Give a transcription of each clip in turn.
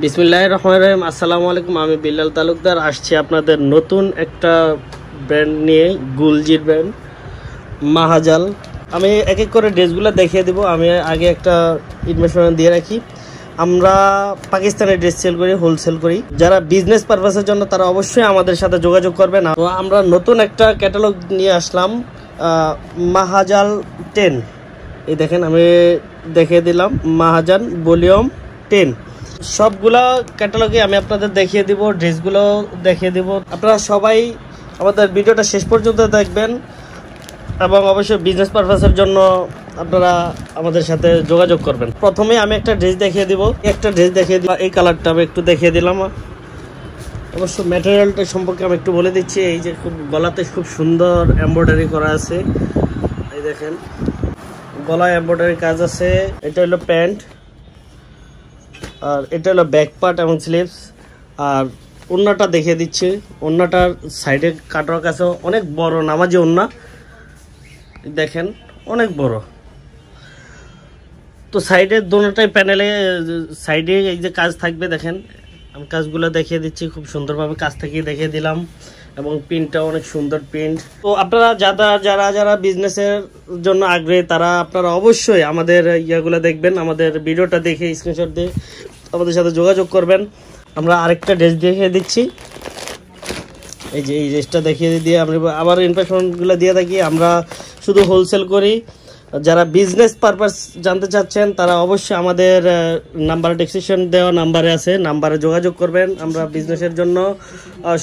বিসমিল্লাহির রহমানির রহিম। আসসালামু আলাইকুম। আমি বিল্লাল তালুকদার আসছি আপনাদের নতুন একটা ব্র্যান্ড নিয়ে, গুলজির ব্র্যান্ড মাহাজাল। আমি এক এক করে ড্রেসগুলো দেখিয়ে দেবো। আমি আগে একটা ইনফরমেশন দিয়ে রাখি, আমরা পাকিস্তানের ড্রেস সেল করি, হোলসেল করি। যারা বিজনেস পারপাসের জন্য তারা অবশ্যই আমাদের সাথে যোগাযোগ করবেন। তো আমরা নতুন একটা ক্যাটালগ নিয়ে আসলাম, মাহাজাল 10। এই দেখেন, আমি দেখিয়ে দিলাম মাহাজাল ভলিউম 10। সবগুলা ক্যাটালগে আমি আপনাদের দেখিয়ে দিব, ড্রেসগুলো দেখিয়ে দিব। আপনারা সবাই আমাদের ভিডিওটা শেষ পর্যন্ত দেখবেন এবং অবশ্যই বিজনেস পারপাসের জন্য আপনারা আমাদের সাথে যোগাযোগ করবেন। প্রথমে আমি একটা ড্রেস দেখিয়ে দিব, এই কালারটা আমি একটু দেখিয়ে দিলাম। অবশ্য ম্যাটেরিয়ালটা সম্পর্কে আমি একটু বলে দিচ্ছি। এই যে খুব গলাতে খুব সুন্দর এমব্রয়ডারি করা আছে, এই দেখেন গলায় এমব্রয়ডারি কাজ আছে। এটা হলো প্যান্ট, আর এটা হলো ব্যাক পার্ট এবং স্লিভস। আর ওড়নাটা দেখিয়ে দিচ্ছি, ওড়নাটার সাইডে কাটার কাছে অনেক বড় নামাজি ওড়না, দেখেন অনেক বড়। তো সাইডে দোনোটাই প্যানেলে সাইডে এই যে কাজ থাকবে, দেখেন আমি কাজগুলো দেখিয়ে দিচ্ছি খুব সুন্দরভাবে, কাজ থেকেই দেখিয়ে দিলাম। এবং প্রিন্টটা অনেক সুন্দর প্রিন্ট। তো আপনারা যারা বিজনেসের জন্য আগ্রহী তারা আপনারা অবশ্যই আমাদের ইয়াগুলো দেখবেন, আমাদের ভিডিওটা দেখে স্ক্রিনশট দিয়ে আমাদের সাথে যোগাযোগ করবেন। আমরা আরেকটা ড্রেস দেখিয়ে দিচ্ছি, এই যে এই ড্রেসটা দেখিয়ে দিয়ে আমরা আবার ইনফরমেশনগুলো দিয়ে থাকি। আমরা শুধু হোলসেল করি। যারা বিজনেস পারপাস জানতে চাচ্ছেন তারা অবশ্যই আমাদের নাম্বার, ডেসক্রিপশন দেওয়া নাম্বারে আছে, নাম্বারে যোগাযোগ করবেন। আমরা বিজনেসের জন্য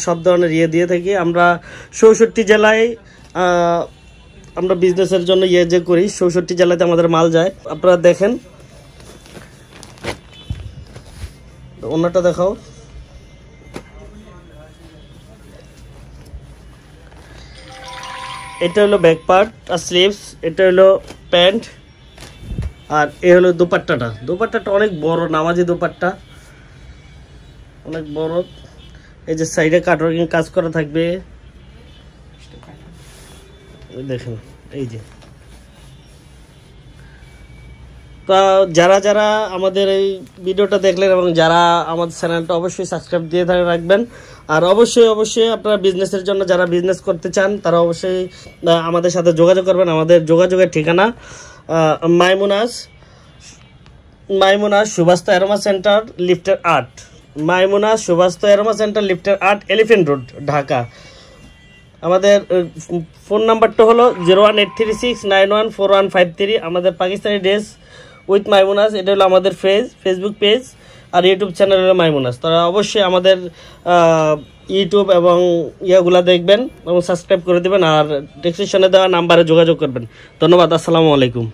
সব ধরনের দিয়ে থাকি। আমরা 64 জেলায় আমরা বিজনেসের জন্য যে করি, 64 জেলাতে আমাদের মাল যায়। আপনারা দেখেন, অন্যটা দেখাও। এটা হলো ব্যাক পার্ট আর স্লিভস, এটা হলো প্যান্ট, আর এ হলো দুপাট্টাটা অনেক বড় নামাজি দুপাট্টা, অনেক বড়। এই যে সাইডে কাটওয়ার্কিং কাজ করা থাকবে, দেখেন এই যে। তা যারা আমাদের এই ভিডিওটা দেখলেন এবং যারা আমাদের চ্যানেলটা অবশ্যই সাবস্ক্রাইব দিয়ে রাখবেন। আর অবশ্যই আপনারা বিজনেসের জন্য যারা বিজনেস করতে চান তারা অবশ্যই আমাদের সাথে যোগাযোগ করবেন। আমাদের যোগাযোগের ঠিকানা মাইমুনাস সুবাস্তা অ্যারোমা সেন্টার লিফটের 8, মাইমুনাস সুবাস্তা অ্যারোমা সেন্টার লিফটের 8, এলিফ্যান্ট রোড, ঢাকা। আমাদের ফোন নাম্বারটা হলো 01836914153। আমাদের পাকিস্তানি ড্রেস উইথ মাইমুনাস, এটা হলো আমাদের ফেসবুক পেজ, আর ইউটিউব চ্যানেল হলো মাইমুনাস। তারা অবশ্যই আমাদের ইউটিউব এবং ইয়াগুলা দেখবেন এবং সাবস্ক্রাইব করে দেবেন, আর ডেসক্রিপশনে দেওয়া নাম্বারে যোগাযোগ করবেন। ধন্যবাদ। আসসালামু আলাইকুম।